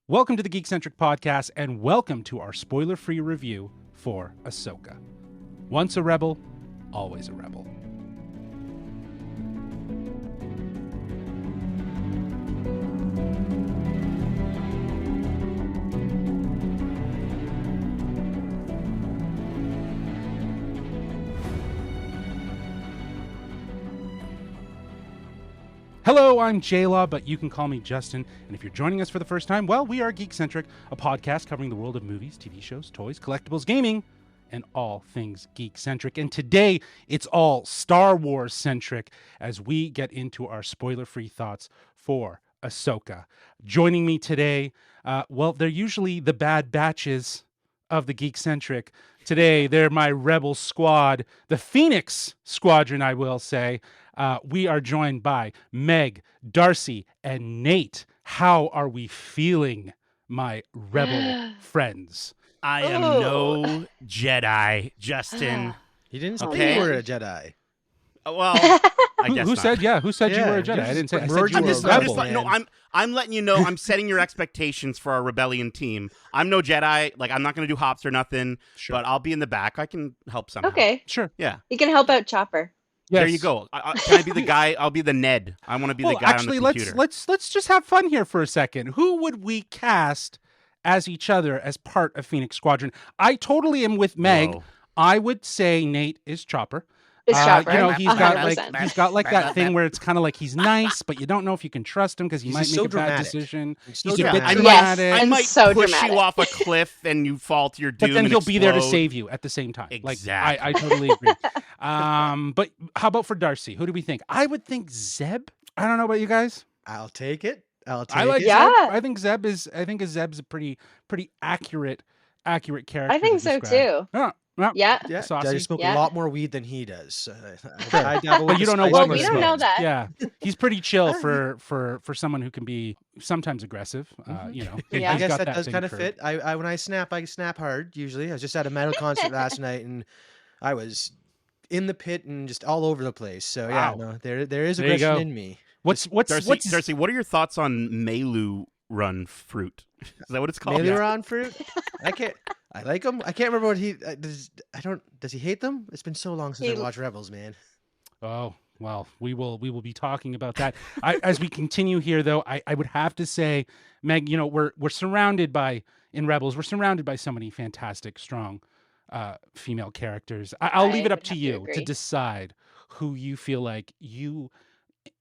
Welcome to the Geekcentric podcast, and welcome to our spoiler-free review for Ahsoka. Once a rebel, always a rebel. Hello, I'm J-Law, but you can call me Justin. And if you're joining us for the first time, well, we are Geekcentric, a podcast covering the world of movies, TV shows, toys, collectibles, gaming, and all things geek-centric. And today, it's all Star Wars-centric as we get into our spoiler-free thoughts for Ahsoka. Joining me today, they're usually the bad batches of the Geekcentric. Today, they're my rebel squad, the Phoenix Squadron, I will say. We are joined by Meg, Darcy, and Nate. How are we feeling, my rebel friends? I am no Jedi, Justin. He didn't say Okay. you were a Jedi. Well, I guess Who not. said? Yeah, who said you Yeah, were a Jedi? you're I didn't say. I just said you I'm were just- a I'm rebel. just- no, I'm letting you know. I'm setting your expectations for our rebellion team. I'm no Jedi. Like, I'm not going to do hops or nothing. Sure. But I'll be in the back. I can help somehow. Okay, Sure. Yeah. you can help out Chopper. There Yes. you go. Can I be the guy? I'll be the Ned. I want to be the guy actually, on the computer. let's just have fun here for a second. Who would we cast as each other as part of Phoenix Squadron? I totally am with Meg. Whoa. I would say Nate is Chopper. Is Chopper? You know, he's got 100%. like that thing where it's kind of like he's nice, but you don't know if you can trust him because he He's might just make so a bad dramatic. decision. He's so He's a bit dramatic. dramatic, Yes. I And might so push dramatic. you off a cliff and you fall to your doom. but then and he'll be there to explode. save you at the same time. Exactly. Like I totally agree. But how about for Darcy? Who do we think? I would think Zeb. I don't know about you guys. I'll take it. I'll take I like it. Yeah. Zeb. I think Zeb's a pretty accurate character. I think to so describe. too. Yeah. Yeah. Yeah, Saucy. I smoke Yeah. a lot more weed than he does. I dabble But with you the don't know spice what Well, he we don't know smokes. that. Yeah, he's pretty chill for someone who can be sometimes aggressive. You know, Yeah. I he's guess got that does thing kind of for- fit. I when I snap hard. Usually, I was just at a metal concert last night, and I was in the pit and just all over the place. So yeah, Wow. no, there is There you aggression go. in me. What's Darcy, what are your thoughts on Melu Run fruit? Is that what it's called? Meliron fruit. I like him. I can't remember what he does. Does he hate them? It's been so long since He- I watched Rebels, man. Oh, well, we will be talking about that. As we continue here, though, I would have to say, Meg, you know, we're surrounded by, in Rebels, we're surrounded by so many fantastic, strong female characters. I'll leave it I up would to have to you to agree. decide who you feel like you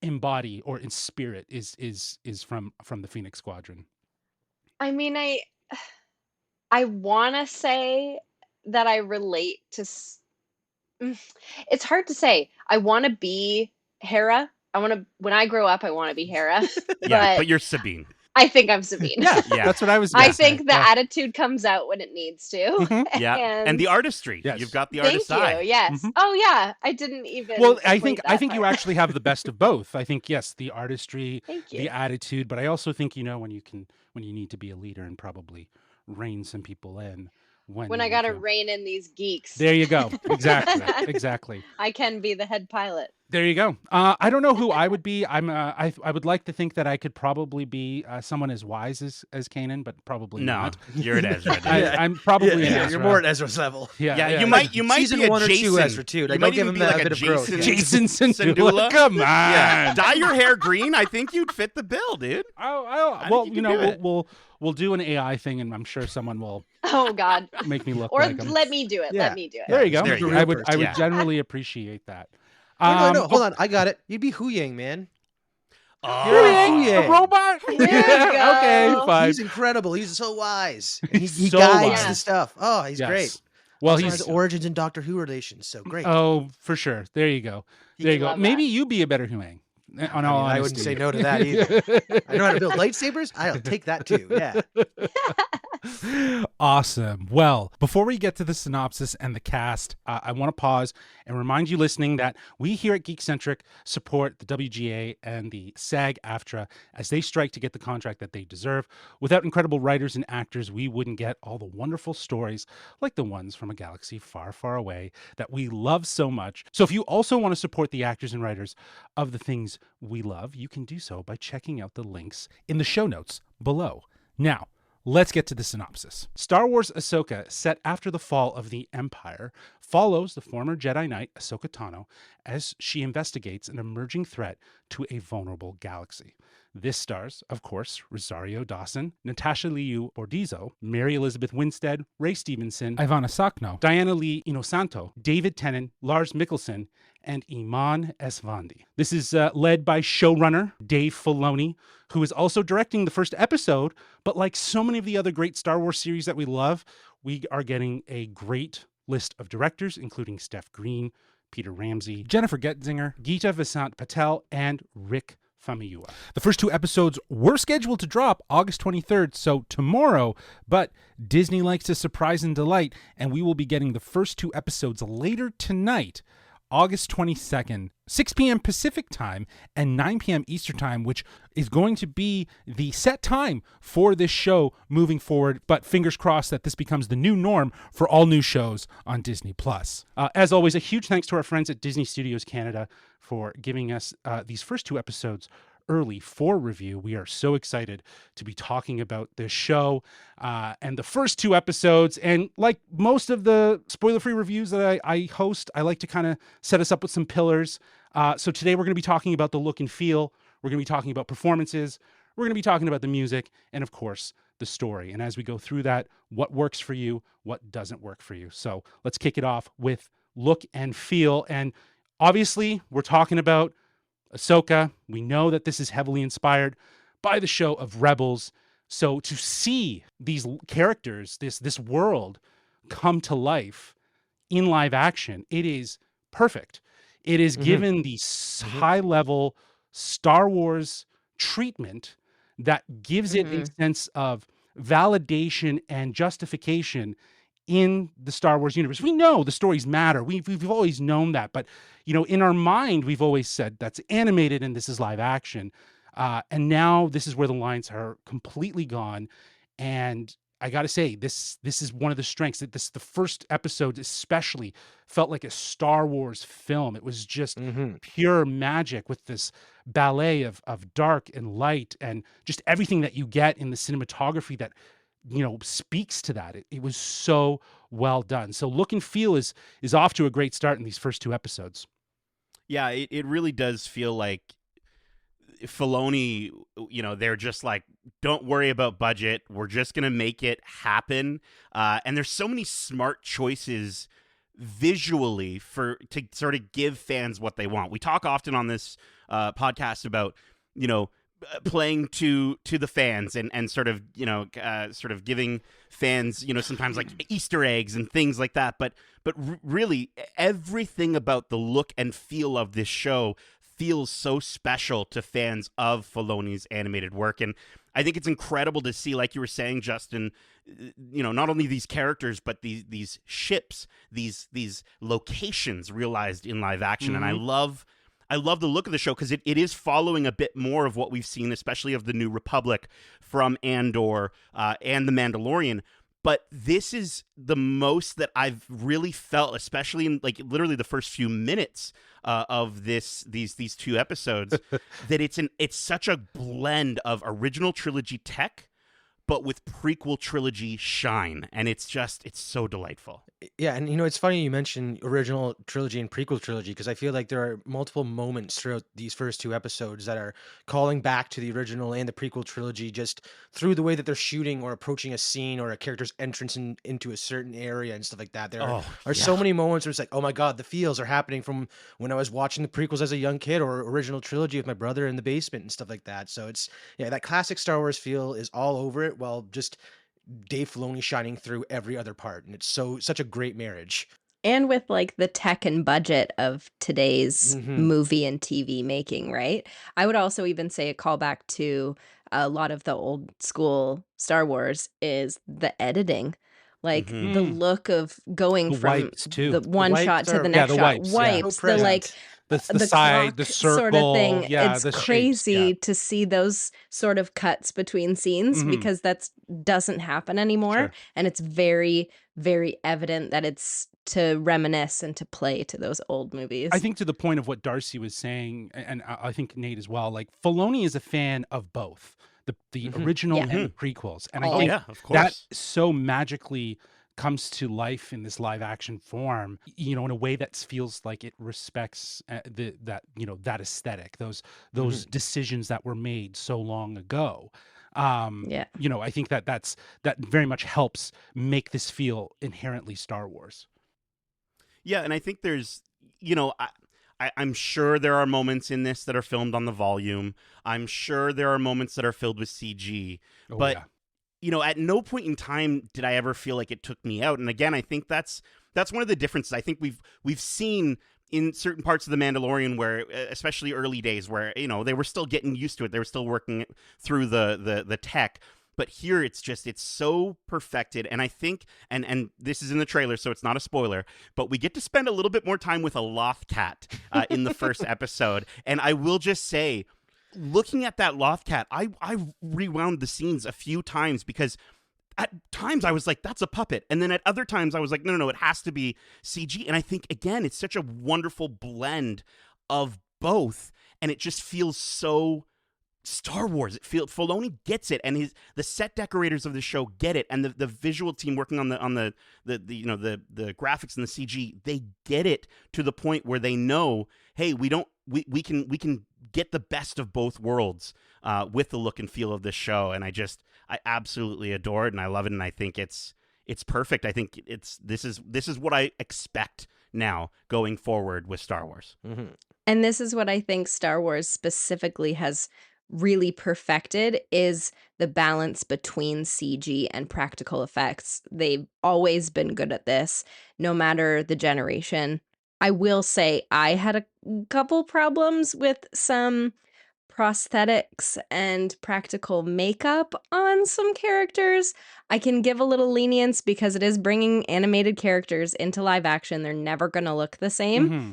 embody or in spirit is from the Phoenix Squadron. I mean, I want to say that I relate to. It's hard to say. I want to be Hera. When I grow up, I want to be Hera. Yeah, but but you're Sabine. I think I'm Sabine. Yeah. That's what I was. I gonna say. think the attitude comes out when it needs to. Mhm. Yeah, and the artistry. Yes. You've got the Thank artist's you. eye. Yes. Mhm. Oh yeah. I didn't even. Well, I equate think that you part. actually have the best of both. I think yes, the artistry, Thank you. the attitude, but I also think you know when you need to be a leader and probably rein some people in when When you I need gotta to. rein in these geeks. There you go. Exactly. I can be the head pilot. There you go. I don't know who I would be. I would like to think that I could probably be someone as wise as Kanan, but probably No, not. you're an Ezra. dude. I'm probably an you're Ezra. more at Ezra's level. Yeah, you might Season be a 1 or 2 Jason. Ezra too. You Like, might don't give even him be that like bit a of growth. Jason. Yeah. Jason Syndulla. Syndulla? Come on. Yeah, dye your hair green. I think you'd fit the bill, dude. Well, think you you know, can do it. we'll do an AI thing, and I'm sure someone will Oh God. make me look Or like him. let me do it. Yeah. Let me do it. There you go. There you go. I would Yeah. generally appreciate that. No, hold on. I got it. You'd be Hu Yang, man. Oh, You're Yang, Hu Yang. a robot. There you Okay, go. fine. He's incredible. He's so wise. And he So guides wise. the stuff. Oh, he's Yes. great. Well, Also he's has origins in Doctor Who relations. So great. oh for sure. There you go. He There you can go. love Maybe you be a better Huang. On all I wouldn't honesty. say no to that either. I know how to build lightsabers. I'll take that too. Yeah. Awesome. Well, before we get to the synopsis and the cast, I want to pause and remind you listening that we here at Geekcentric support the WGA and the SAG-AFTRA as they strike to get the contract that they deserve. Without incredible writers and actors, we wouldn't get all the wonderful stories like the ones from a galaxy far, far away that we love so much. So if you also want to support the actors and writers of the things we love, you can do so by checking out the links in the show notes below. Now, let's get to the synopsis. Star Wars Ahsoka, set after the fall of the Empire, follows the former Jedi Knight Ahsoka Tano as she investigates an emerging threat to a vulnerable galaxy. This stars, of course, Rosario Dawson, Natasha Liu Bordizzo, Mary Elizabeth Winstead, Ray Stevenson, Ivana Sakno, Diana Lee Inosanto, David Tennant, Lars Mikkelsen, and Iman Esfandi. This is led by showrunner Dave Filoni, who is also directing the first episode, but like so many of the other great Star Wars series that we love, we are getting a great list of directors, including Steph Green, Peter Ramsey, Jennifer Getzinger, Geeta Vasant Patel, and Rick Famuyiwa. The first 2 episodes were scheduled to drop August 23rd, so tomorrow, but Disney likes to surprise and delight, and we will be getting the first 2 episodes later tonight, August 22nd, 6 p.m. Pacific time and 9 p.m. Eastern time, which is going to be the set time for this show moving forward. But fingers crossed that this becomes the new norm for all new shows on Disney+. As always, a huge thanks to our friends at Disney Studios Canada for giving us these first 2 episodes early for review. We are so excited to be talking about this show and the first 2 episodes. And like most of the spoiler-free reviews that I host, I like to kind of set us up with some pillars. So today we're going to be talking about the look and feel. We're going to be talking about performances. We're going to be talking about the music and, of course, the story. And as we go through that, what works for you, what doesn't work for you. So let's kick it off with look and feel. And obviously, we're talking about Ahsoka. We know that this is heavily inspired by the show of Rebels. So to see these characters, this world come to life in live action, it is perfect. It is given the high-level Star Wars treatment that gives it a sense of validation and justification in the Star Wars universe. We know the stories matter. We've always known that. But, you know, in our mind, we've always said that's animated and this is live action. And now this is where the lines are completely gone. And I got to say, this is one of the strengths. That the first episode especially felt like a Star Wars film. It was just pure magic with this ballet of dark and light and just everything that you get in the cinematography that, you know, speaks to that. It was so well done. So look and feel is off to a great start in these first 2 episodes. Yeah, it really does feel like Filoni, you know, they're just like, don't worry about budget. We're just going to make it happen. And there's so many smart choices visually to sort of give fans what they want. We talk often on this podcast about, you know, playing to the fans and sort of, you know, sort of giving fans, you know, sometimes like Easter eggs and things like that. But really everything about the look and feel of this show feels so special to fans of Filoni's animated work. And I think it's incredible to see, like you were saying, Justin, you know, not only these characters, but these ships, these locations realized in live action. And I love the look of the show because it is following a bit more of what we've seen, especially of the New Republic from Andor and The Mandalorian. But this is the most that I've really felt, especially in like literally the first few minutes of these 2 episodes, that it's such a blend of original trilogy tech, but with prequel trilogy shine, and it's so delightful. Yeah, and you know, it's funny you mentioned original trilogy and prequel trilogy because I feel like there are multiple moments throughout these first 2 episodes that are calling back to the original and the prequel trilogy just through the way that they're shooting or approaching a scene or a character's entrance into a certain area and stuff like that. There are so many moments where it's like, oh my God, the feels are happening from when I was watching the prequels as a young kid or original trilogy with my brother in the basement and stuff like that. So it's, yeah, that classic Star Wars feel is all over it, while just Dave Filoni shining through every other part, and it's such a great marriage. And with like the tech and budget of today's movie and TV making, right? I would also even say a callback to a lot of the old school Star Wars is the editing. Like the look of going The from wipes, too. the one wipes shot to are- the Yeah, next the shot. wipes, yeah. Wipes, So the like The side, clock the circle, sort of thing. yeah, It's the shapes, crazy yeah. to see those sort of cuts between scenes because that doesn't happen anymore. Sure. And it's very, very evident that it's to reminisce and to play to those old movies. I think to the point of what Darcy was saying, and I think Nate as well, like Filoni is a fan of both. the Mhm. original Yeah. and the prequels, and I Oh think yeah, of that course. so magically comes to life in this live action form, in a way that feels like it respects that aesthetic, those Mhm. decisions that were made so long ago. Yeah. I think that very much helps make this feel inherently Star Wars. Yeah, and I think there's, you know, I'm sure there are moments in this that are filmed on the volume. I'm sure there are moments that are filled with CG, Oh but yeah. at no point in time did I ever feel like it took me out. And again, I think that's one of the differences. I think we've seen in certain parts of the Mandalorian where, especially early days, where they were still getting used to it, they were still working through the tech. But here it's so perfected, and I think, and this is in the trailer, so it's not a spoiler, but we get to spend a little bit more time with a Loth cat in the first episode, and I will just say, looking at that Loth cat, I rewound the scenes a few times because at times I was like, that's a puppet. And then at other times I was like, no, it has to be CG. And I think, again, it's such a wonderful blend of both. And it just feels so Star Wars. Filoni gets it, and the set decorators of the show get it, and the visual team working on the graphics and the CG, they get it to the point where they know, hey, we can get the best of both worlds with the look and feel of this show, and I absolutely adore it, and I love it, and I think it's perfect. I think this is what I expect now going forward with Star Wars. Mhm. And this is what I think Star Wars specifically has really perfected is the balance between CG and practical effects. They've always been good at this, no matter the generation. I will say I had a couple problems with some prosthetics and practical makeup on some characters. I can give a little lenience because it is bringing animated characters into live action. They're never going to look the same. Mm-hmm.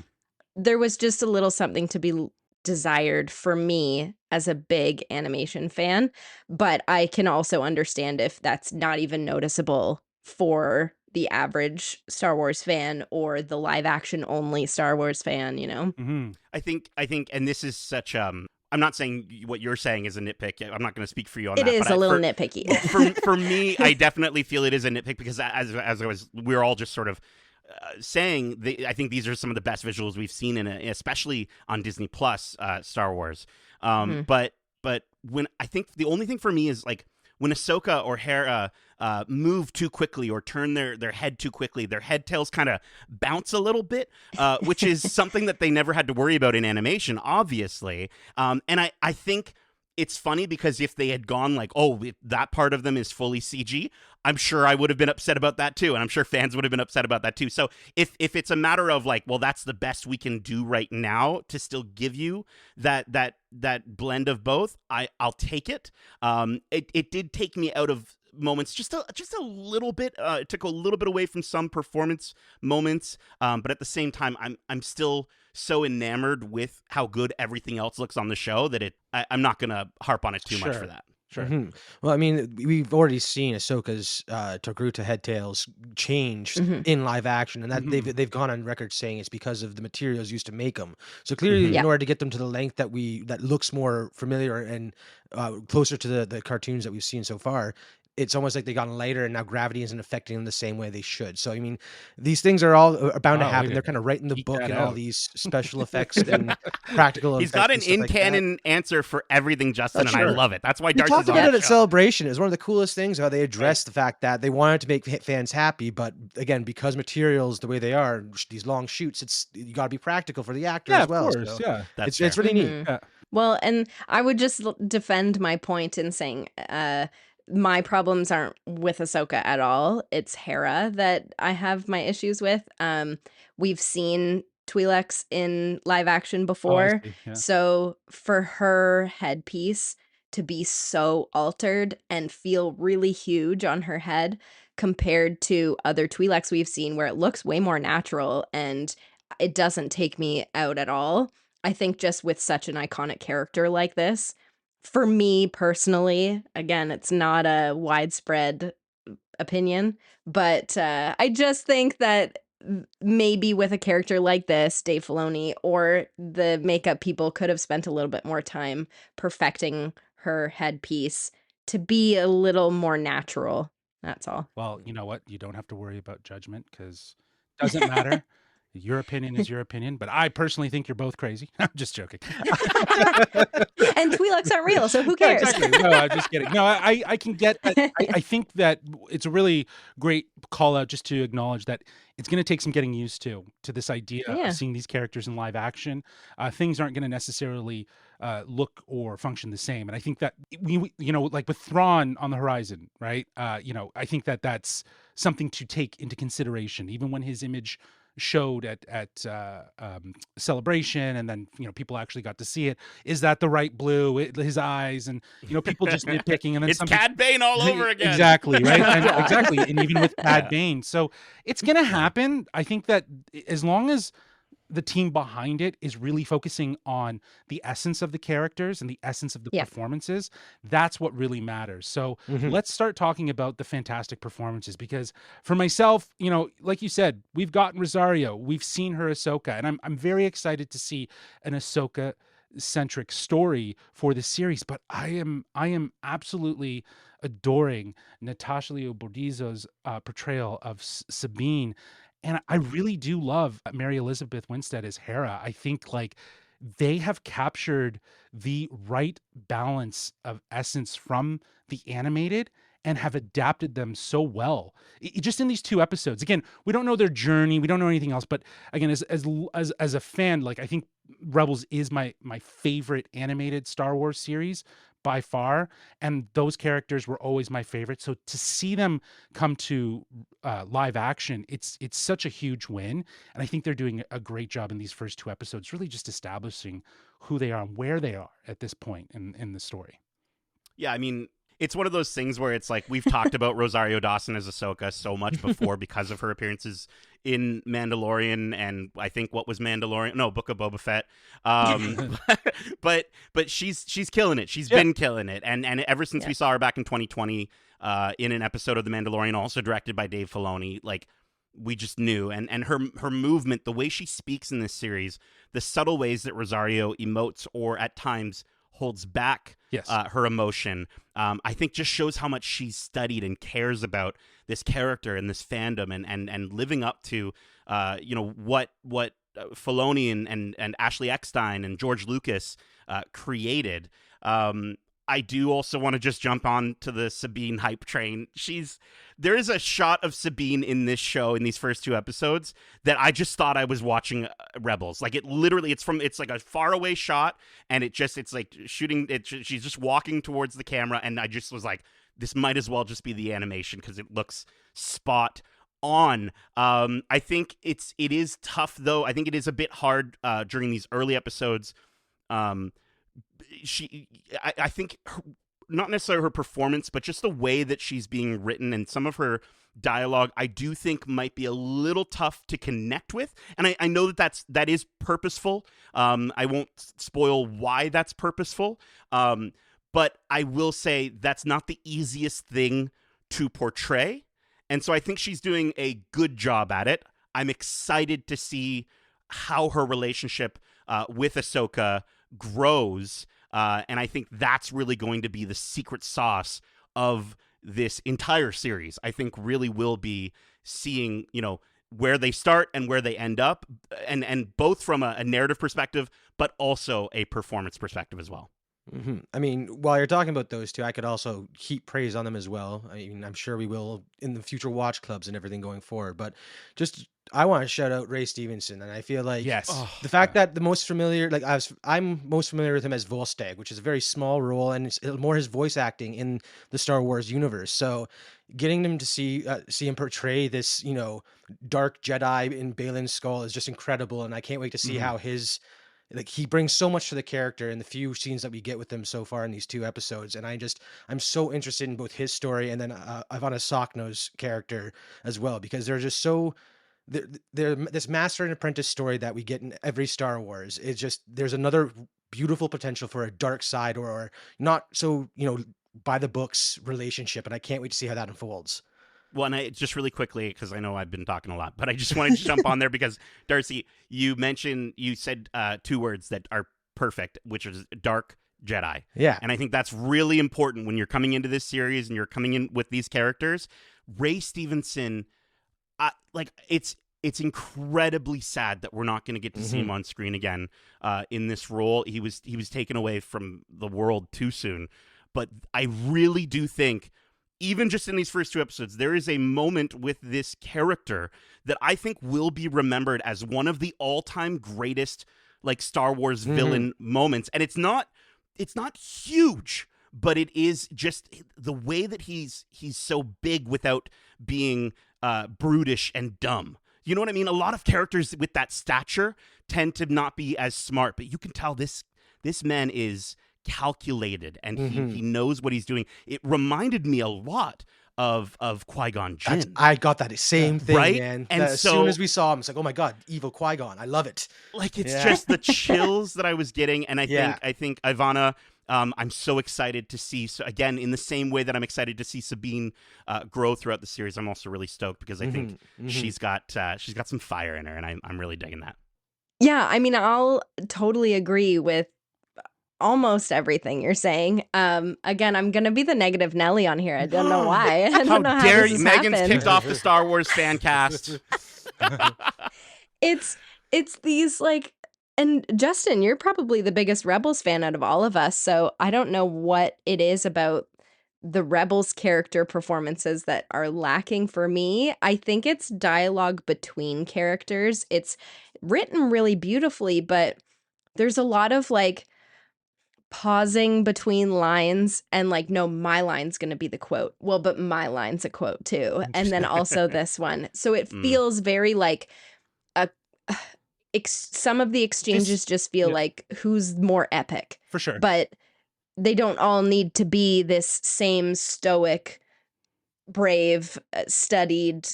There was just a little something to be desired for me as a big animation fan, but I can also understand if that's not even noticeable for the average Star Wars fan or the live action only Star Wars fan, you know? Mm-hmm. I think, and this is such I'm not saying what you're saying is a nitpick. I'm not going to speak for you on It that. is But a little for, nitpicky. for me, I definitely feel it is a nitpick because we're all just sort of saying I think these are some of the best visuals we've seen especially on Disney Plus Star Wars. Mhm. But when I think the only thing for me is like when Ahsoka or Hera move too quickly or turn their head too quickly, their head tails kind of bounce a little bit, which is something that they never had to worry about in animation, obviously. And I think it's funny because if they had gone like, oh, that part of them is fully CG, I'm sure I would have been upset about that too. And I'm sure fans would have been upset about that too. So if it's a matter of like, well, that's the best we can do right now to still give you that blend of both, I'll take it. It did take me out of moments just a little bit. It took a little bit away from some performance moments, but at the same time, I'm still so enamored with how good everything else looks on the show that I'm not gonna harp on it too much Sure. for that. Sure. Mhm. Well, I mean, we've already seen Ahsoka's Togruta head tails change Mhm. in live action, and that Mhm. they've gone on record saying it's because of the materials used to make them. So Mhm. clearly, Yeah. in order to get them to the length that looks more familiar and closer to the cartoons that we've seen so far, it's almost like they gotten lighter, and now gravity isn't affecting them the same way they should. So I mean, these things are all are bound to Wow, way happen. to They're kind of right in the geek book that and all out. these special effects and practical He's effects got an and stuff like that. in-canon answer for everything, Justin, Oh, and I sure. love it. That's why We Darcy's talked on about the it at show. Celebration. It was one of the coolest things how they addressed the fact that they wanted to make fans happy, but again, because materials the way they are, these long shoots, it's you got to be practical for the actor Yeah, as of well. course. So Yeah. That's it's fair. really neat. Mhm. Yeah. Well, and I would just defend my point in saying my problems aren't with Ahsoka at all. It's Hera that I have my issues with. We've seen Twi'leks in live action Oh, I before. see. Yeah. So for her headpiece to be so altered and feel really huge on her head compared to other Twi'leks we've seen where it looks way more natural and it doesn't take me out at all. I think just with such an iconic character like this, for me personally, again, it's not a widespread opinion, but I just think that maybe with a character like this, Dave Filoni or the makeup people could have spent a little bit more time perfecting her headpiece to be a little more natural. That's all. Well, you know what? You don't have to worry about judgment because it doesn't matter. Your opinion is your opinion, but I personally think you're both crazy. I'm just joking. And Twi'leks aren't real, so who Yeah, cares? exactly. No, I'm just kidding. No, I can get that. I think that it's a really great call out just to acknowledge that it's going to take some getting used to this idea Yeah. of seeing these characters in live action. Things aren't going to necessarily look or function the same. And I think that you know, like with Thrawn on the horizon, right? You know, I think that that's something to take into consideration, even when his image showed at Celebration, and then you know people actually got to see it. Is that the right blue? His eyes, and you know people just nitpicking, and then It's Cad Bane all over again. Exactly, right? And Yeah. exactly, and even with Cad Bane, so it's gonna happen. I think that as long as the team behind it is really focusing on the essence of the characters and the essence of the Yeah. performances, that's what really matters. So let's start talking about the fantastic performances, because for myself, you know, like you said, we've gotten Rosario, we've seen her Ahsoka, and I'm very excited to see an Ahsoka centric story for the series, but I am absolutely adoring Natasha Leo Bordizzo's portrayal of Sabine. And I really do love Mary Elizabeth Winstead as Hera. I think like they have captured the right balance of essence from the animated and have adapted them so well. Just in these 2 episodes. Again, we don't know their journey, we don't know anything else, but again, as a fan, like I think Rebels is my favorite animated Star Wars series by far, and those characters were always my favorite. So to see them come to live action, it's such a huge win, and I think they're doing a great job in these first 2 episodes, really just establishing who they are and where they are at this point in the story. Yeah, I mean, it's one of those things where it's like we've talked about Rosario Dawson as Ahsoka so much before because of her appearances in Mandalorian, and I think what was Mandalorian? No, Book of Boba Fett. But she's killing it. She's been killing it, and ever since we saw her back in 2020 in an episode of The Mandalorian, also directed by Dave Filoni, like we just knew. And her movement, the way she speaks in this series, the subtle ways that Rosario emotes or at times holds back her emotion, I think just shows how much she's studied and cares about this character and this fandom, and living up to you know what Filoni and Ashley Eckstein and George Lucas created. I do also want to just jump on to the Sabine hype train. There is a shot of Sabine in this show in these first 2 episodes that I just thought I was watching Rebels. Like it's like a faraway shot, and it's like shooting it. She's just walking towards the camera, and I just was like, this might as well just be the animation because it looks spot on. I think it is tough though. I think it is a bit hard during these early episodes. I think not necessarily her performance, but just the way that she's being written and some of her dialogue, I do think might be a little tough to connect with. And I know that is purposeful. I won't spoil why that's purposeful. But I will say that's not the easiest thing to portray. And so I think she's doing a good job at it. I'm excited to see how her relationship with Ahsoka grows. And I think that's really going to be the secret sauce of this entire series. I think really will be seeing, you know, where they start and where they end up, and both from a narrative perspective, but also a performance perspective as well. I mean, while you're talking about those 2, I could also heap praise on them as well. I mean, I'm sure we will in the future watch clubs and everything going forward. But just, I want to shout out Ray Stevenson, and I feel like the fact that the most familiar, like I'm most familiar with him as Volstagg, which is a very small role, and it's more his voice acting in the Star Wars universe. So, getting them to see him portray this, you know, dark Jedi in Balin's skull is just incredible, and I can't wait to see how his. Like he brings so much to the character in the few scenes that we get with him so far in these 2 episodes, and I'm so interested in both his story and then Ivana Sokhno's character as well, because they're just so they're this master and apprentice story that we get in every Star Wars. It's just there's another beautiful potential for a dark side or not so, you know, by the books relationship, and I can't wait to see how that unfolds. Well, and I just really quickly, because I know I've been talking a lot, but I just wanted to jump on there because, Darcy, you said 2 words that are perfect, which is dark Jedi. Yeah. And I think that's really important when you're coming into this series and you're coming in with these characters. Ray Stevenson, it's incredibly sad that we're not going to get to see him on screen again in this role. He was taken away from the world too soon. But I really do think, even just in these first 2 episodes, there is a moment with this character that I think will be remembered as one of the all-time greatest like Star Wars villain moments. And it's not huge, but it is just the way that he's so big without being brutish and dumb. You know what I mean? A lot of characters with that stature tend to not be as smart, but you can tell this man is calculated and he knows what he's doing. It reminded me a lot of Qui-Gon Jinn. I got that same thing, right? man. And as soon as we saw him, it's like, oh my god, evil Qui-Gon. I love it. Like it's just the chills that I was getting, and I think Ivana. I'm so excited to see. So again, in the same way that I'm excited to see Sabine grow throughout the series, I'm also really stoked because I think she's got some fire in her, and I'm really digging that. Yeah, I mean, I'll totally agree with almost everything you're saying. Again, I'm gonna be the negative Nelly on here. I don't know why. I don't know how dare this you? has Megan's happened. kicked off the Star Wars fan cast. It's these like, and Justin, you're probably the biggest Rebels fan out of all of us. So I don't know what it is about the Rebels character performances that are lacking for me. I think it's dialogue between characters. It's written really beautifully, but there's a lot of like pausing between lines and like, no, my line's going to be the quote. Well, but my line's a quote too. And then also this one. So it feels very like some of the exchanges just feel like who's more epic. For sure. But they don't all need to be this same stoic, brave, studied,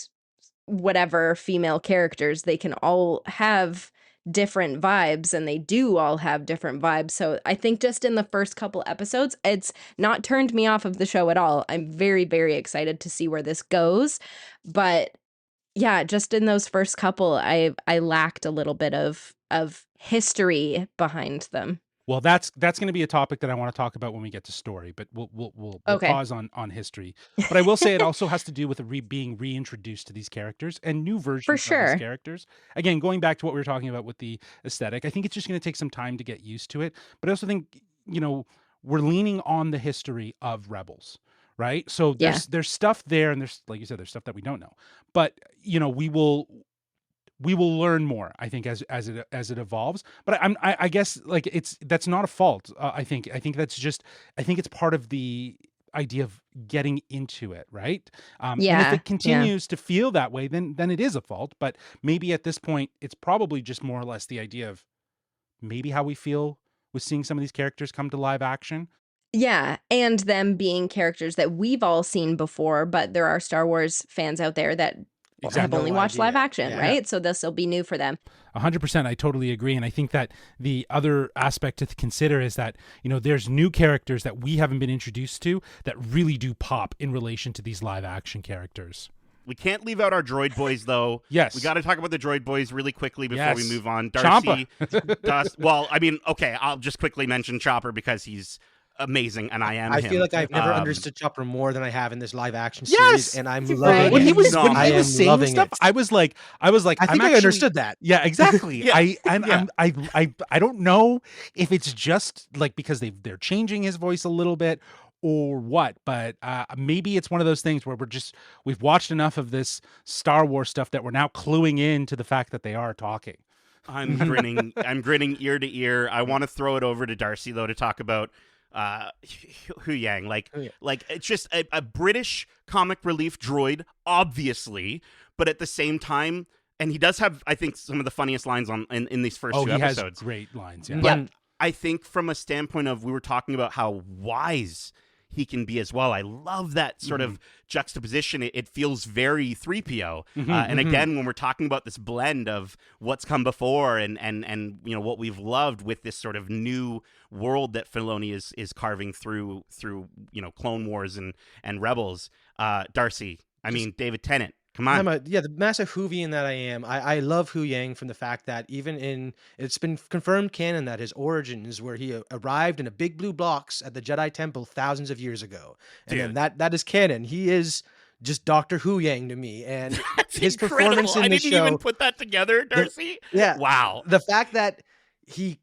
whatever female characters. They can all have different vibes, and they do all have different vibes. So I think just in the first couple episodes, it's not turned me off of the show at all. I'm very, very excited to see where this goes. But yeah, just in those first couple, I lacked a little bit of history behind them. Well, that's going to be a topic that I want to talk about when we get to story, but we'll Okay. pause on history. But I will say it also has to do with being reintroduced to these characters and new versions of sure. these characters. Again, going back to what we were talking about with the aesthetic, I think it's just going to take some time to get used to it. But I also think, we're leaning on the history of Rebels, right? So there's stuff there, and there's, like you said, there's stuff that we don't know. But we will learn more, I think, as it evolves. But I guess like that's not a fault. I think it's part of the idea of getting into it, right? And if it continues to feel that way, then it is a fault. But maybe at this point, it's probably just more or less the idea of maybe how we feel with seeing some of these characters come to live action. Yeah, and them being characters that we've all seen before, but there are Star Wars fans out there that have only watched live action, right? So this will be new for them. 100%. I totally agree. And I think that the other aspect to consider is that, there's new characters that we haven't been introduced to that really do pop in relation to these live action characters. We can't leave out our droid boys, though. Yes. We got to talk about the droid boys really quickly before we move on. Darcy. Well, I mean, okay, I'll just quickly mention Chopper because he's amazing, and I feel like I've never understood Chopper more than I have in this live action series, and I'm loving it. When he was saying stuff, I was like, I think I understood that. Yeah, exactly. I don't know if it's just like because they're changing his voice a little bit or what, but maybe it's one of those things where we've watched enough of this Star Wars stuff that we're now cluing in to the fact that they are talking. I'm grinning ear to ear. I want to throw it over to Darcy though to talk about Hu Yang, like it's just a British comic relief droid, obviously, but at the same time, and he does have, I think, some of the funniest lines in these first two episodes. Has great lines, yeah. But I think from a standpoint of, we were talking about how wise he can be as well. I love that sort of juxtaposition. It feels very 3PO. And again, when we're talking about this blend of what's come before and what we've loved with this sort of new world that Filoni is carving through Clone Wars and Rebels. Darcy, David Tennant, Come on. The massive Whovian that I am. I love Hu Yang from the fact that it's been confirmed canon that his origins where he arrived in a big blue box at the Jedi Temple thousands of years ago, and then Dude. that is canon. He is just Doctor Hu Yang to me, and That's his incredible. performance in I the didn't show. even put that together, Darcy. Yeah, Wow. the fact that you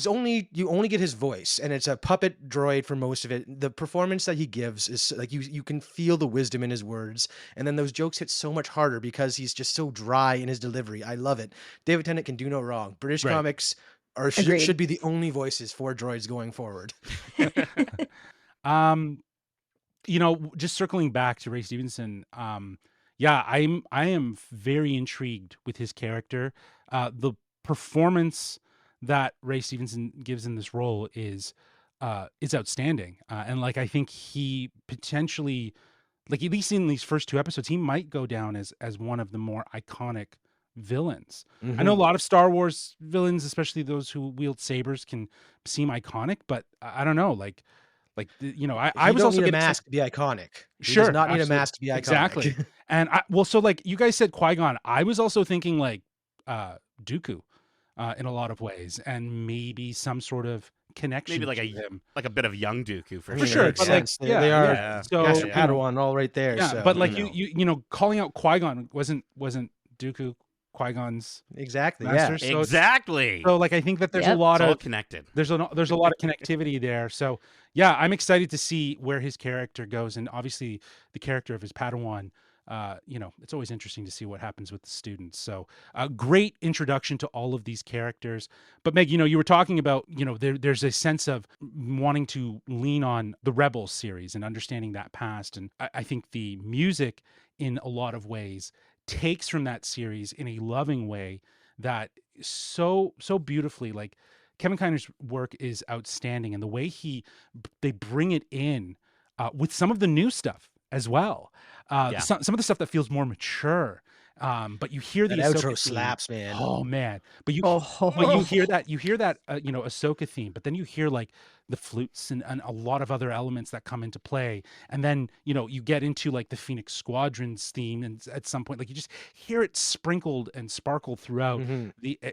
only get his voice and it's a puppet droid for most of it. The performance that he gives is like you can feel the wisdom in his words, and then those jokes hit so much harder because he's just so dry in his delivery. I love it. David Tennant can do no wrong. British Right. comics Agreed. should be the only voices for droids going forward. Just circling back to Ray Stevenson, I am very intrigued with his character. The performance that Ray Stevenson gives in this role is outstanding, and like I think he potentially, like at least in these first 2 episodes, he might go down as one of the more iconic villains. I know a lot of Star Wars villains, especially those who wield sabers, can seem iconic, but I don't know, I was also need a getting mask to be iconic. He Sure, does not need a absolutely. mask to be iconic. Exactly. And so like you guys said Qui-Gon, I was also thinking like Dooku in a lot of ways, and maybe some sort of connection Maybe like to a him. like a bit of young Dooku for For sure, makes but like, sense. They are Yeah. So Master Yeah. Padawan all right there. yeah, So but like you know. you calling out Qui-Gon wasn't Dooku Qui-Gon's Exactly. master. Yeah. So Exactly. so like I think that there's a Yep. lot It's all of connected. there's a lot of connectivity there. So yeah, I'm excited to see where his character goes, and obviously the character of his Padawan. It's always interesting to see what happens with the students. So a great introduction to all of these characters. But Meg, you were talking about, there's a sense of wanting to lean on the Rebels series and understanding that past. And I think the music in a lot of ways takes from that series in a loving way that so beautifully, like Kevin Kiner's work is outstanding, and the way they bring it in with some of the new stuff as well. Yeah. Some of the stuff that feels more mature. But you hear the That Ahsoka outro theme. slaps, man. Oh man! But you Oh, hear that Ahsoka theme, but then you hear like the flutes and a lot of other elements that come into play, and then you get into like the Phoenix Squadron's theme, and at some point like you just hear it sprinkled and sparkled throughout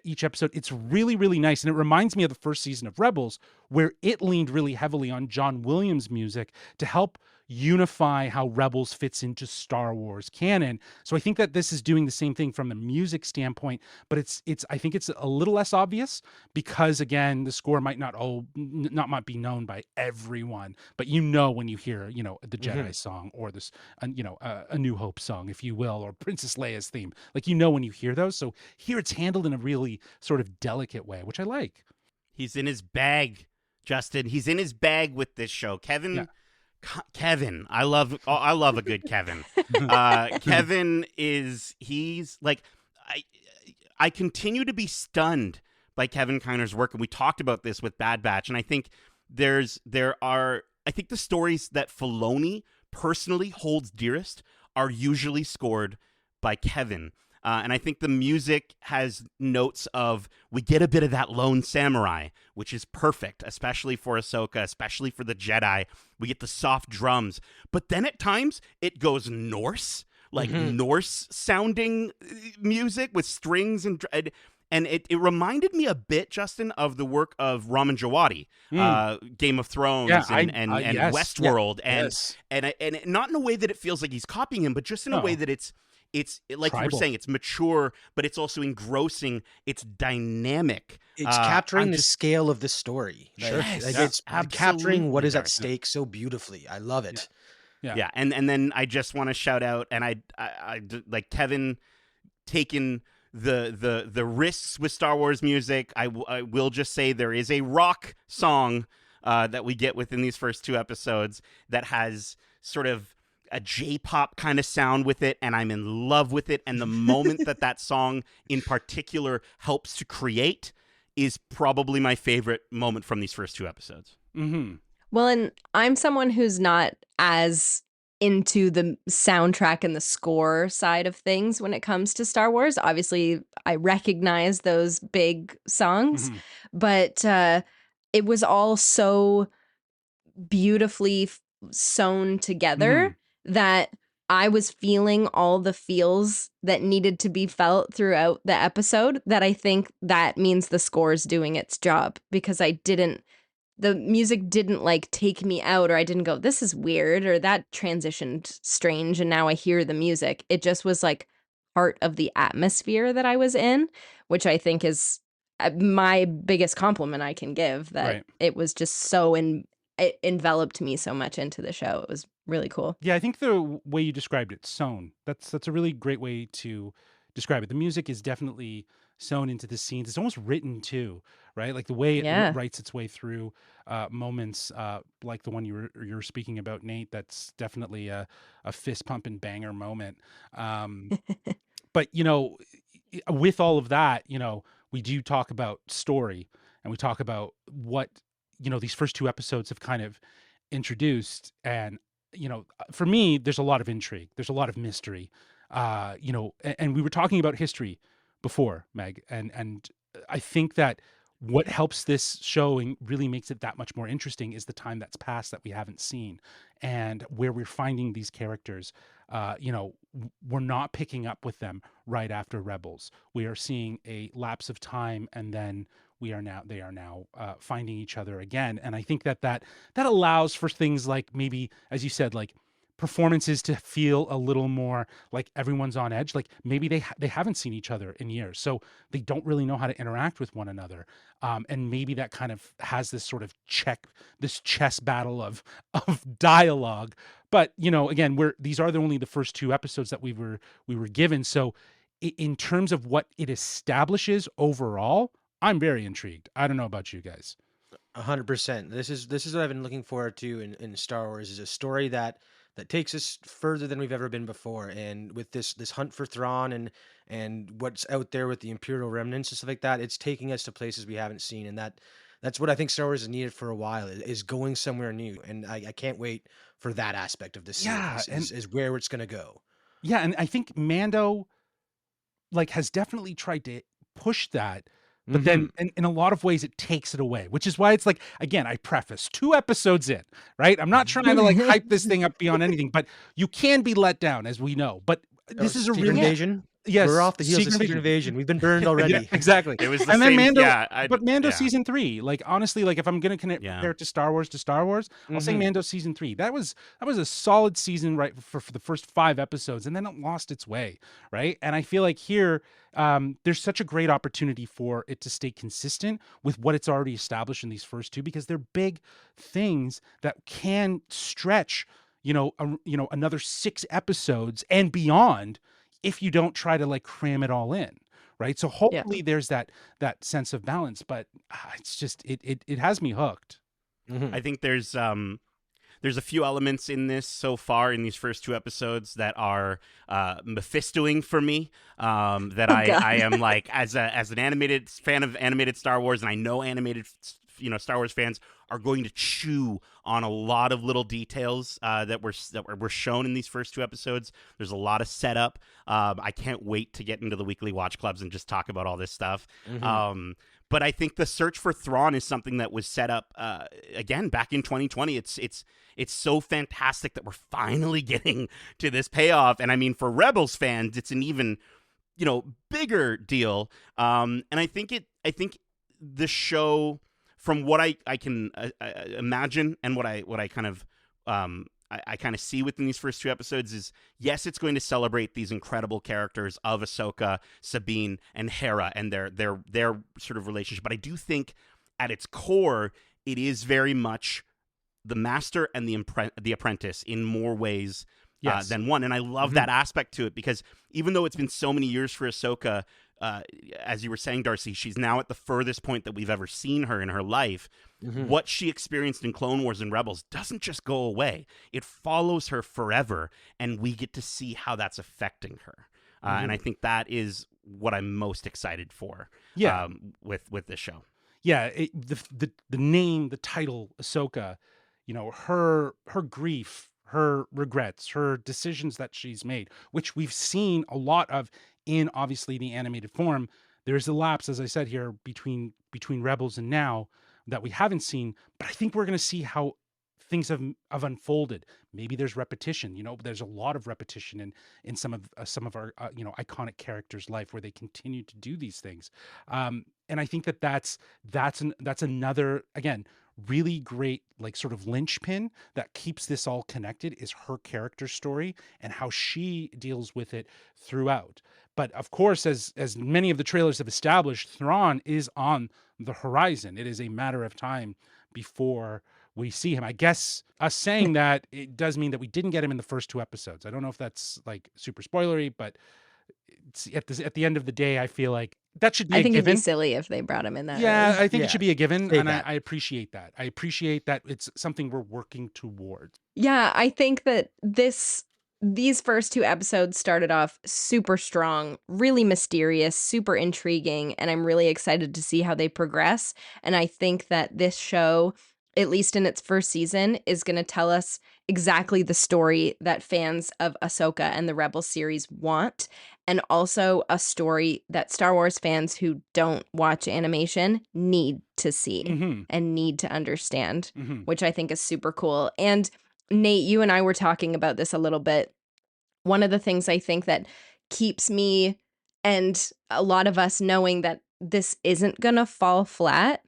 each episode. It's really really nice, and it reminds me of the first season of Rebels, where it leaned really heavily on John Williams music to help unify how Rebels fits into Star Wars canon. So I think that this is doing the same thing from the music standpoint, but I think it's a little less obvious because again, the score might not be known by everyone, but when you hear, the Jedi song or this, a New Hope song, if you will, or Princess Leia's theme, like, when you hear those. So here it's handled in a really sort of delicate way, which I like. He's in his bag, Justin. He's in his bag with this show. Kevin, I love a good Kevin. Kevin he's like, I continue to be stunned by Kevin Kiner's work, and we talked about this with Bad Batch, and I think I think the stories that Filoni personally holds dearest are usually scored by Kevin. And I think the music has notes of, we get a bit of that lone samurai, which is perfect, especially for Ahsoka, especially for the Jedi. We get the soft drums. But then at times, it goes Norse, like Norse sounding music with strings and it reminded me a bit, Justin, of the work of Ramin Djawadi, Game of Thrones Yes. Westworld, Yes. and not in a way that it feels like he's copying him, but just in a way that it's like you were Tribal. saying, it's mature, but it's also engrossing. It's dynamic. It's capturing I'm the just- scale of the story. Like, Yes, it's capturing what absolutely, is at Darcy. stake so beautifully. I love it. Yeah, and then I just want to shout out, and I like Kevin taking the risks with Star Wars music. I will just say there is a rock song that we get within these first 2 episodes that has sort of a J-pop kind of sound with it, and I'm in love with it. And the moment that song in particular helps to create is probably my favorite moment from these first 2 episodes. Mm-hmm. well, and I'm someone who's not as into the soundtrack and the score side of things when it comes to Star Wars. Obviously, I recognize those big songs, but it was all so beautifully sewn together that I was feeling all the feels that needed to be felt throughout the episode, that I think that means the score's doing its job, because the music didn't like take me out, or I didn't go, this is weird, or that transitioned strange and now I hear the music. It just was like part of the atmosphere that I was in, which I think is my biggest compliment I can give, that Right. it was just it enveloped me so much into the show. It was really cool. Yeah, I think the way you described it, sewn. That's a really great way to describe it. The music is definitely sewn into the scenes. It's almost written too, right? Like the way it Yeah. writes its way through moments like the one you were speaking about, Nate. That's definitely a fist pumping banger moment. Um, but with all of that, we do talk about story, and we talk about what these first two episodes have kind of introduced. And for me, there's a lot of intrigue, there's a lot of mystery, and we were talking about history before, Meg, and I think that what helps this show and really makes it that much more interesting is the time that's passed that we haven't seen, and where we're finding these characters. We're not picking up with them right after Rebels. We are seeing a lapse of time, and then they are now finding each other again. And I think that allows for things like, maybe, as you said, like performances to feel a little more like everyone's on edge. Like maybe they haven't seen each other in years, so they don't really know how to interact with one another. And maybe that kind of has this sort of this chess battle of dialogue. But again, these are only the first two episodes that we were given. So in terms of what it establishes overall, I'm very intrigued. I don't know about you guys. 100%. This is what I've been looking forward to in Star Wars, is a story that takes us further than we've ever been before. And with this hunt for Thrawn and what's out there with the Imperial remnants and stuff like that, it's taking us to places we haven't seen. And that's what I think Star Wars has needed for a while, is going somewhere new. And I can't wait for that aspect of this Yeah, series, is where it's gonna go. Yeah, and I think Mando has definitely tried to push that, but Hmm. then in a lot of ways it takes it away, which is why it's like, again, I preface 2 episodes in, right? I'm not trying to hype this thing up beyond anything, but you can be let down, as we know. But this is a Secret really, Invasion. yes, We're off the heels of Secret Invasion. We've been burned Yeah, already. exactly. It was the And then same. Mando, Yeah, but Mando yeah. season 3, honestly, if I'm gonna Yeah. compare it to Star Wars, I'll say Mhm. Mando season 3. That was a solid season, right, for the first 5 episodes, and then it lost its way, right? And I feel like here, there's such a great opportunity for it to stay consistent with what it's already established in these first two, because they're big things that can stretch, another 6 episodes and beyond, if you don't try to cram it all in, right? So Yeah. hopefully there's that sense of balance, but it's just it has me hooked. Mhm. I think there's a few elements in this so far in these first 2 episodes that are Mephistoing for me. That Oh, I God. am as an animated fan of animated Star Wars, and I know animated Star Wars fans are going to chew on a lot of little details that were shown in these first 2 episodes. There's a lot of setup. I can't wait to get into the weekly watch clubs and just talk about all this stuff. Mhm. But I think the search for Thrawn is something that was set up again back in 2020. It's so fantastic that we're finally getting to this payoff. And I mean, for Rebels fans, it's an even bigger deal. And I think the show, from what I can imagine, and what I kind of I kind of see within these first 2 episodes, is, yes, it's going to celebrate these incredible characters of Ahsoka, Sabine, and Hera, and their sort of relationship. But I do think at its core, it is very much the master and the apprentice in more ways Yes. than one. And I love that aspect to it, because even though it's been so many years for Ahsoka, as you were saying, Darcy, she's now at the furthest point that we've ever seen her in her life. Mhm. What she experienced in Clone Wars and Rebels doesn't just go away. It follows her forever, and we get to see how that's affecting her. And I think that is what I'm most excited for. Yeah. With this show. Yeah, the name, the title, Ahsoka, her grief, her regrets, her decisions that she's made, which we've seen a lot of in, obviously, the animated form. There's a lapse, as I said here, between Rebels and now, that we haven't seen, but I think we're going to see how things have unfolded. Maybe there's repetition. There's a lot of repetition in some of our iconic characters' life where they continue to do these things. And I think that's another, again, really great, like, sort of linchpin that keeps this all connected is her character story and how she deals with it throughout. But of course, as many of the trailers have established, Thrawn is on the horizon. It is a matter of time before we see him. I guess us saying that, it does mean that we didn't get him in the first 2 episodes. I don't know if that's like super spoilery, but it's at the end of the day, I feel like that should be I a think it'd given. be silly if they brought him in that Yeah, early. I think Yeah. it should be a given, Say and that. I appreciate that. I appreciate that it's something we're working towards. Yeah, I think that these first 2 episodes started off super strong, really mysterious, super intriguing, and I'm really excited to see how they progress. And I think that this show, at least in its first season, is going to tell us exactly the story that fans of Ahsoka and the Rebel series want, and also a story that Star Wars fans who don't watch animation need to see Mm-hmm. and need to understand, Mm-hmm. which I think is super cool. And Nate, you and I were talking about this a little bit. One of the things I think that keeps me and a lot of us knowing that this isn't going to fall flat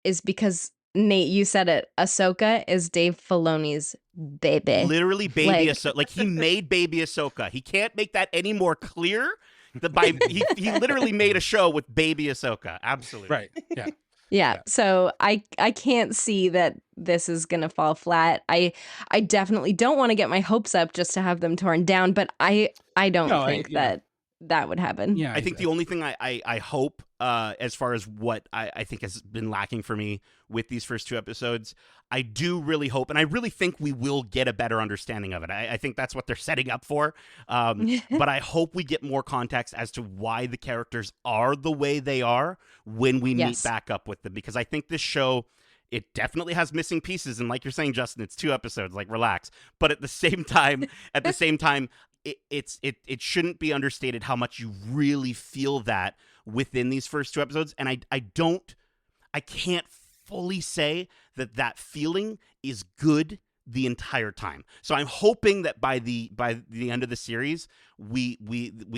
is because, Nate, you said it, Ahsoka is Dave Filoni's baby. Literally baby Like- Ahsoka. Like, he made baby Ahsoka. He can't make that any more clear. He literally made a show with baby Ahsoka. Absolutely. Right. Yeah. Yeah. Yeah. So I can't see that this is going to fall flat. I definitely don't want to get my hopes up just to have them torn down, but I don't No, think yeah. that would happen. Yeah. I think the only thing I hope, as far as what I think has been lacking for me with these first 2 episodes, I do really hope, and I really think we will get a better understanding of it. I think that's what they're setting up for. But I hope we get more context as to why the characters are the way they are when we meet Yes. back up with them. Because I think this show, it definitely has missing pieces. And like you're saying, Justin, it's 2 episodes, like, relax. But at the same time, it shouldn't be understated how much you really feel that within these first 2 episodes. And I can't fully say that feeling is good the entire time. So I'm hoping that by the end of the series, we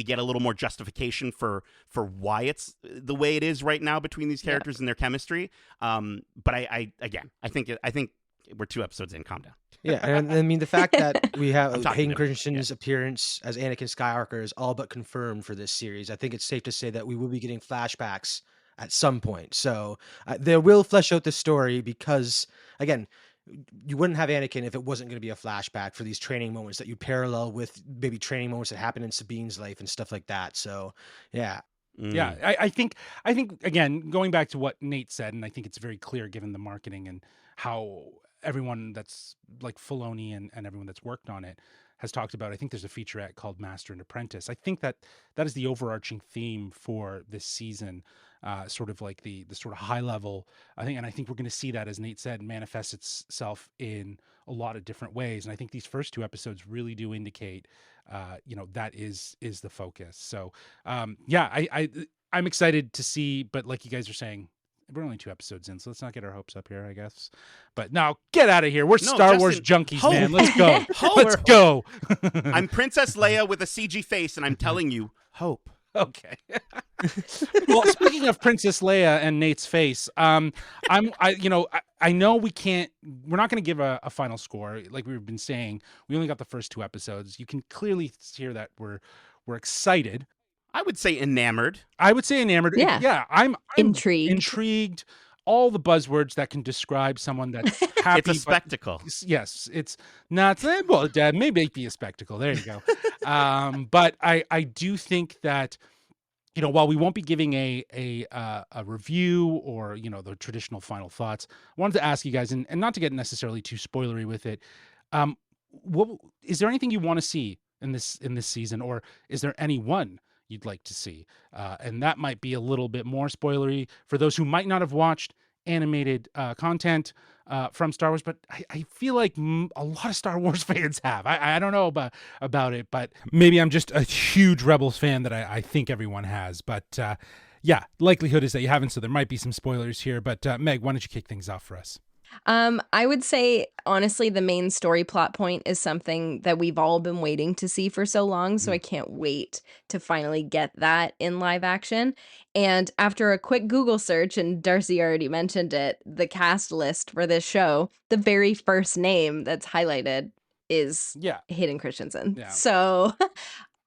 get a little more justification for why it's the way it is right now between these characters and their chemistry. But I think we're 2 episodes in. Calm down. Yeah, and I mean the fact that we I'm have talking Hayden to- Christensen's appearance as Anakin Skywalker is all but confirmed for this series. I think it's safe to say that we will be getting flashbacks at some point. So they will flesh out the story because, again, you wouldn't have Anakin if it wasn't going to be a flashback for these training moments that you parallel with maybe training moments that happen in Sabine's life and stuff like that. So, yeah. Yeah, I think again, going back to what Nate said, and I think it's very clear given the marketing and how everyone that's like Filoni and everyone that's worked on it has talked about. I think there's a featurette called Master and Apprentice. I think that is the overarching theme for this season, sort of like the sort of high level. I think we're going to see that, as Nate said, manifest itself in a lot of different ways. And I think these first 2 episodes really do indicate, that is the focus. So, yeah, I'm excited to see, but like you guys are saying, we're only 2 episodes in, so let's not get our hopes up here, I guess. But now, get out of here. We're No, Star Wars Justin, junkies, hope. man. Let's go. Hope. Let's go. I'm Princess Leia with a CG face, and I'm telling you, hope. Okay. Well, speaking of Princess Leia and Nate's face, I know we're not going to give a final score. Like we've been saying, we only got the first 2 episodes. You can clearly hear that we're excited. I would say enamored. I would say enamored. Yeah. Yeah. I'm Intrigued. Intrigued. All the buzzwords that can describe someone that's happy. It's a spectacle. Yes, it's not. Well, maybe it be a spectacle. There you go. But I do think that, while we won't be giving a review or the traditional final thoughts, I wanted to ask you guys, and not to get necessarily too spoilery with it. What is there anything you want to see in this season, or is there anyone you'd like to see? And that might be a little bit more spoilery for those who might not have watched animated content from Star Wars, but I feel like a lot of Star Wars fans have. I don't know about it, but maybe I'm just a huge Rebels fan that I think everyone has. But yeah, likelihood is that you haven't, so there might be some spoilers here. But Meg, why don't you kick things off for us? I would say, honestly, the main story plot point is something that we've all been waiting to see for so long, so I can't wait to finally get that in live action. And after a quick Google search, and Darcy already mentioned it, the cast list for this show, the very first name that's highlighted is Yeah. Hayden Christensen. Yeah. So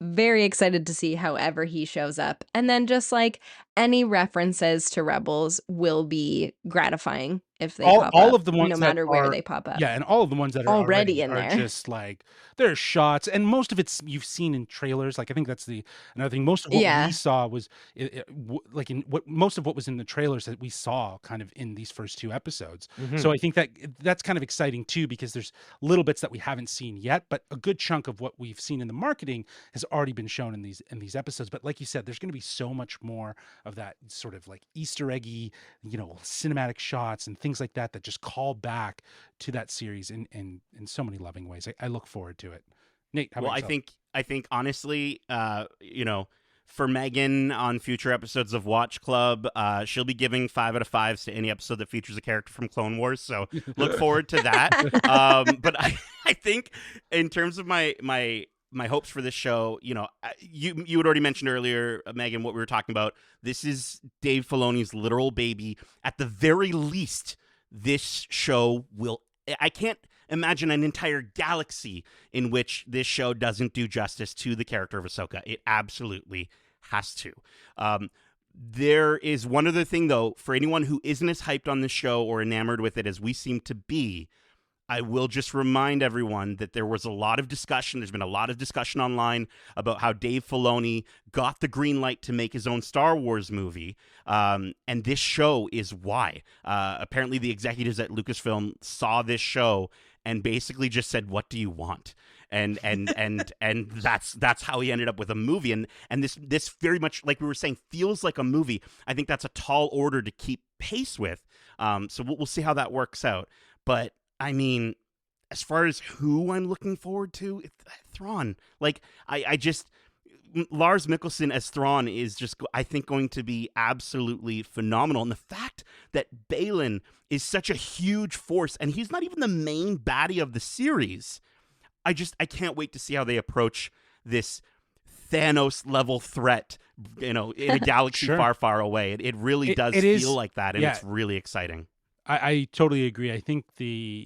very excited to see however he shows up. And then just like any references to Rebels will be gratifying if they pop all up, of the ones no that matter where are they pop up. yeah, and all of the ones that are Already already in are there. just like there's shots, and most of it's you've seen in trailers. Like I think that's another thing. Most of what Yeah. we saw was like in what most of what was in the trailers that we saw kind of in these first 2 episodes. So I think that that's kind of exciting too, because there's little bits that we haven't seen yet, but a good chunk of what we've seen in the marketing has already been shown in these episodes. But like you said, there's going to be so much more of that sort of like Easter eggy, cinematic shots and things like that just call back to that series in so many loving ways. I look forward to it. Nate, how Well, about yourself? I think honestly, for Megan on future episodes of Watch Club, she'll be giving 5 out of 5s to any episode that features a character from Clone Wars. So look forward to that. But I think in terms of my hopes for this show, you had already mentioned earlier, Megan, what we were talking about. This is Dave Filoni's literal baby. At the very least, this show I can't imagine an entire galaxy in which this show doesn't do justice to the character of Ahsoka. It absolutely has to. There is one other thing, though, for anyone who isn't as hyped on this show or enamored with it as we seem to be. I will just remind everyone that there was a lot of discussion. There's been a lot of discussion online about how Dave Filoni got the green light to make his own Star Wars movie. And this show is why. Apparently, the executives at Lucasfilm saw this show and basically just said, "What do you want?" And that's how he ended up with a movie. And this very much, like we were saying, feels like a movie. I think that's a tall order to keep pace with. So we'll see how that works out. But I mean, as far as who I'm looking forward to, Thrawn. Like, I just Lars Mikkelsen as Thrawn is just, I think, going to be absolutely phenomenal. And the fact that Balin is such a huge force, and he's not even the main baddie of the series, I can't wait to see how they approach this Thanos level threat, in a galaxy Sure. far, far away. It really does it is- feel like that, and yeah. it's really exciting. I totally agree. I think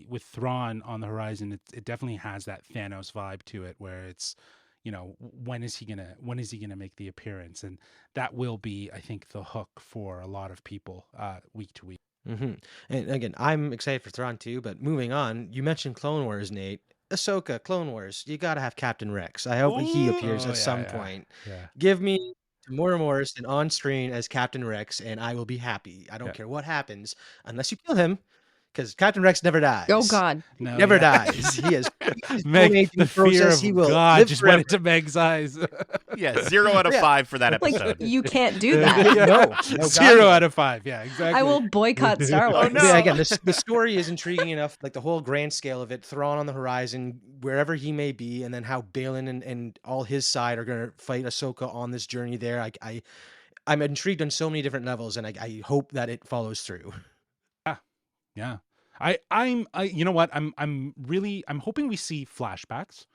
with Thrawn on the horizon, it definitely has that Thanos vibe to it, where it's, when is he gonna make the appearance, and that will be, I think, the hook for a lot of people week to week. And again, I'm excited for Thrawn too. But moving on, you mentioned Clone Wars, Nate. Ahsoka, Clone Wars. You gotta have Captain Rex. I hope he appears Oh, at some yeah. point. Yeah. Give me Tamora Morrison on screen as Captain Rex, and I will be happy. I don't Yeah. care what happens, unless you kill him, because Captain Rex never dies. Oh God. No, Never yeah. dies. He has Meg, aging the fear process. of He will God live just forever. went into Meg's eyes. Yeah, 0 out of Yeah. 5 for that Like, episode. you can't do that. No, God, 0 no. out of 5. Yeah, exactly. I will boycott Star Wars. no. Yeah, again, the story is intriguing enough, like the whole grand scale of it, Thrawn on the horizon, wherever he may be, and then how Balin and all his side are going to fight Ahsoka on this journey there. I'm intrigued on so many different levels, and I hope that it follows through. Yeah. I'm you know what? I'm hoping we see flashbacks.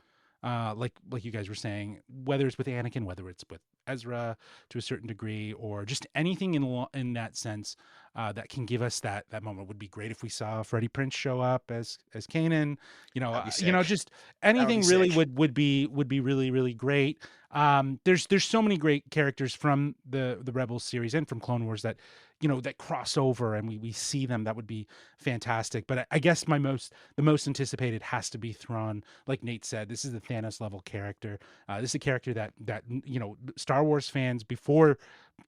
Like you guys were saying, whether it's with Anakin, whether it's with Ezra to a certain degree, or just anything in that sense that can give us that moment. Would be great if we saw Freddie Prinze show up as Kanan. That'd be sick. Just anything be really sick. would be really, really great. There's so many great characters from the Rebels series and from Clone Wars that that cross over and we see them. That would be fantastic. But I guess the most anticipated has to be Thrawn. Like Nate said, this is the Thanos level character. This is a character that Star Wars fans before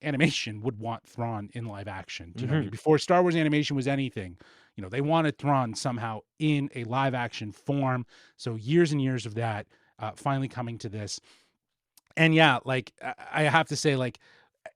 animation would want Thrawn in live action. Do you know what I mean? Before Star Wars animation was anything, they wanted Thrawn somehow in a live action form. So years and years of that, finally coming to this. And yeah, like I have to say, like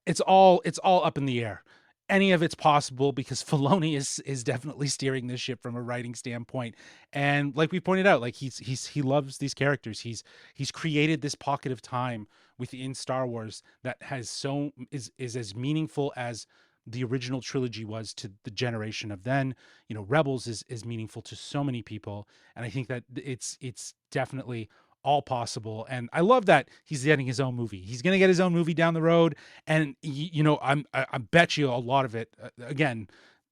it's all up in the air. Any of it's possible because Filoni is definitely steering this ship from a writing standpoint. And like we pointed out, like he loves these characters. He's created this pocket of time within Star Wars that has is as meaningful as the original trilogy was to the generation of then. Rebels is meaningful to so many people, and I think that it's definitely all possible. And I love that he's getting his own movie. He's going to get his own movie down the road, and I bet you a lot of it again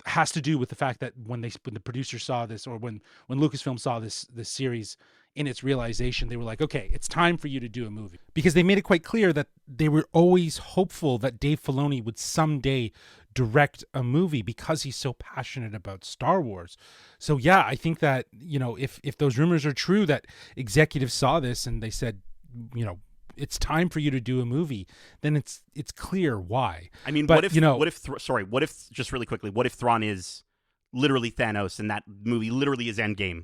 has to do with the fact that when the producers saw this, or when Lucasfilm saw this series in its realization, they were like, okay, it's time for you to do a movie, because they made it quite clear that they were always hopeful that Dave Filoni would someday direct a movie because he's so passionate about Star Wars. So yeah, I think that, if those rumors are true, that executives saw this and they said, it's time for you to do a movie, then it's clear why. I mean, but, what if just really quickly, what if Thrawn is literally Thanos and that movie literally is Endgame?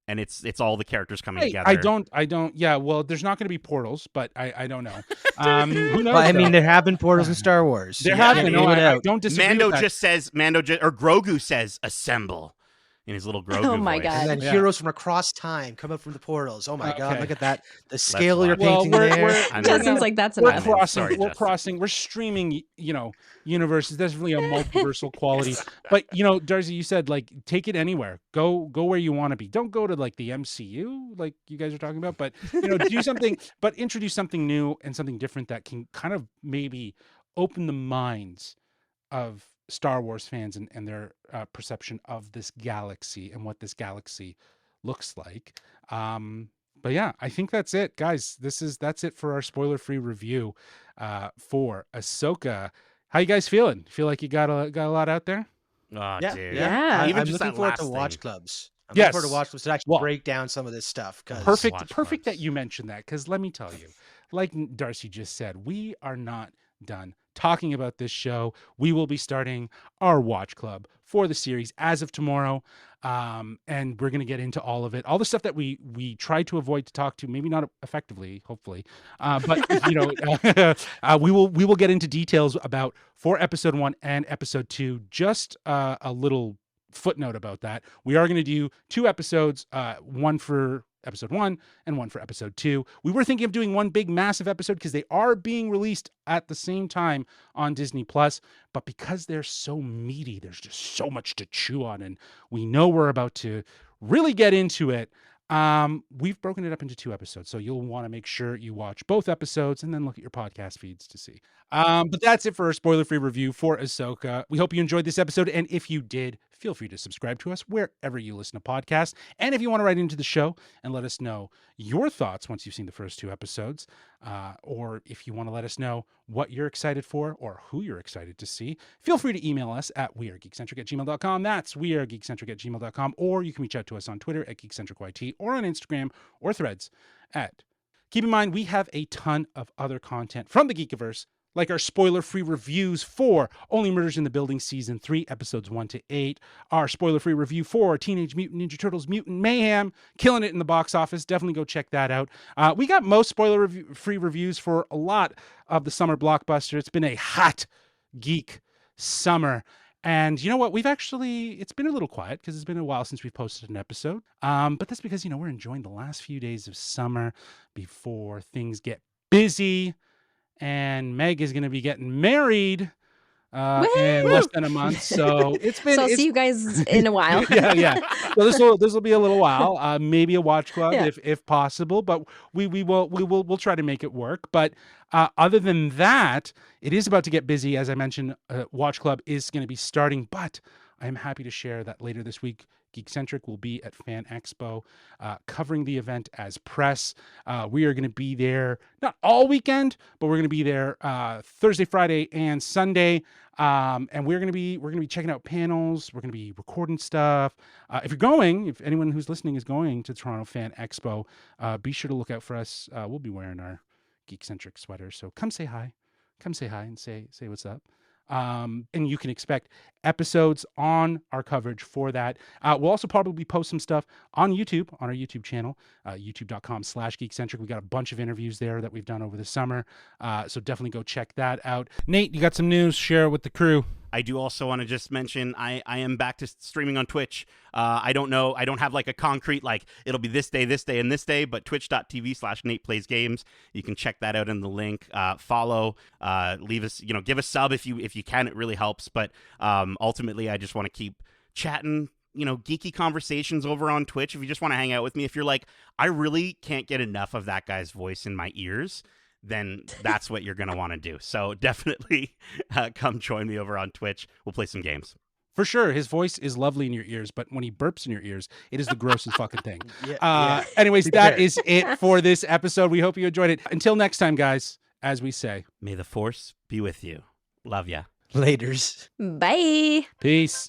And it's all the characters coming together. I don't. Yeah, well, there's not going to be portals, but I don't know. Who knows? But, I mean, there have been portals in Star Wars. There have been. I don't disagree. Mando with that. Grogu says assemble in his little Grogu Oh my voice. God. And then heroes from across time come up from the portals. Oh my God, Okay. look at that. The scale you're Well, painting there. Justin's like, that's We're enough. crossing. We're streaming. Universes. There's really a multiversal quality. But Darcy, you said like take it anywhere. Go where you want to be. Don't go to like the MCU, like you guys are talking about. But do something. But introduce something new and something different that can kind of maybe open the minds of Star Wars fans and their perception of this galaxy and what this galaxy looks like. But yeah, I think that's it, guys. That's it for our spoiler-free review for Ahsoka. How you guys feeling? Feel like you got a lot out there? Oh, Yeah, dude. Yeah. Even I'm just looking that forward last to watch thing. clubs. I'm Yes. looking forward to watch clubs to actually Well, break down some of this stuff. Perfect Watch that clubs. you mentioned that, because let me tell you, like Darcy just said, we are not done talking about this show. We will be starting our watch club for the series as of tomorrow, and we're going to get into all of it, all the stuff that we tried to avoid to talk to, maybe not effectively, hopefully, but we will get into details about for episode 1 and episode 2. Just a little footnote about that: we are going to do 2 episodes, one for episode 1 and one for episode 2. We were thinking of doing one big massive episode because they are being released at the same time on Disney Plus, but because they're so meaty, there's just so much to chew on, and we know we're about to really get into it. We've broken it up into 2 episodes, so you'll want to make sure you watch both episodes and then look at your podcast feeds to see. But that's it for our spoiler-free review for Ahsoka. We hope you enjoyed this episode, and if you did, feel free to subscribe to us wherever you listen to podcasts. And if you want to write into the show and let us know your thoughts once you've seen the first 2 episodes, or if you want to let us know what you're excited for or who you're excited to see, feel free to email us at wearegeekcentric@gmail.com. That's wearegeekcentric@gmail.com, or you can reach out to us on Twitter at geekcentricyt, or on Instagram or Threads at. Keep in mind, we have a ton of other content from the Geekiverse, like our spoiler-free reviews for Only Murders in the Building Season 3, Episodes 1 to 8, our spoiler-free review for Teenage Mutant Ninja Turtles Mutant Mayhem, killing it in the box office. Definitely go check that out. We got most spoiler-free reviews for a lot of the summer blockbuster. It's been a hot geek summer. And you know what? It's been a little quiet because it's been a while since we've posted an episode. But that's because, we're enjoying the last few days of summer before things get busy. And Meg is going to be getting married in less than a month, so So I'll see you guys in a while. yeah. So this will be a little while, maybe a watch club if possible, but we'll try to make it work. But other than that, it is about to get busy. As I mentioned, watch club is going to be starting, but I am happy to share that later this week, Geekcentric will be at Fan Expo, covering the event as press. We are going to be there not all weekend, but we're going to be there Thursday, Friday, and Sunday. And we're going to be checking out panels. We're going to be recording stuff. If anyone who's listening is going to Toronto Fan Expo, be sure to look out for us. We'll be wearing our Geekcentric sweaters, so come say hi and say what's up. And you can expect episodes on our coverage for that. We'll also probably post some stuff on YouTube, on our YouTube channel, youtube.com/geekcentric. We got a bunch of interviews there that we've done over the summer. So definitely go check that out. Nate, you got some news? Share it with the crew. I do also want to just mention I am back to streaming on Twitch. I don't know. I don't have like a concrete, like it'll be this day, and this day, but twitch.tv/NatePlaysGames. You can check that out in the link. Follow, leave us, give a sub if you can. It really helps. But ultimately, I just want to keep chatting, geeky conversations over on Twitch. If you just want to hang out with me, if you're like, I really can't get enough of that guy's voice in my ears, then that's what you're going to want to do. So definitely come join me over on Twitch. We'll play some games. For sure, his voice is lovely in your ears, but when he burps in your ears, it is the grossest fucking thing. Anyways, that is it for this episode. We hope you enjoyed it. Until next time, guys, as we say, may the Force be with you. Love ya. Laters. Bye. Peace.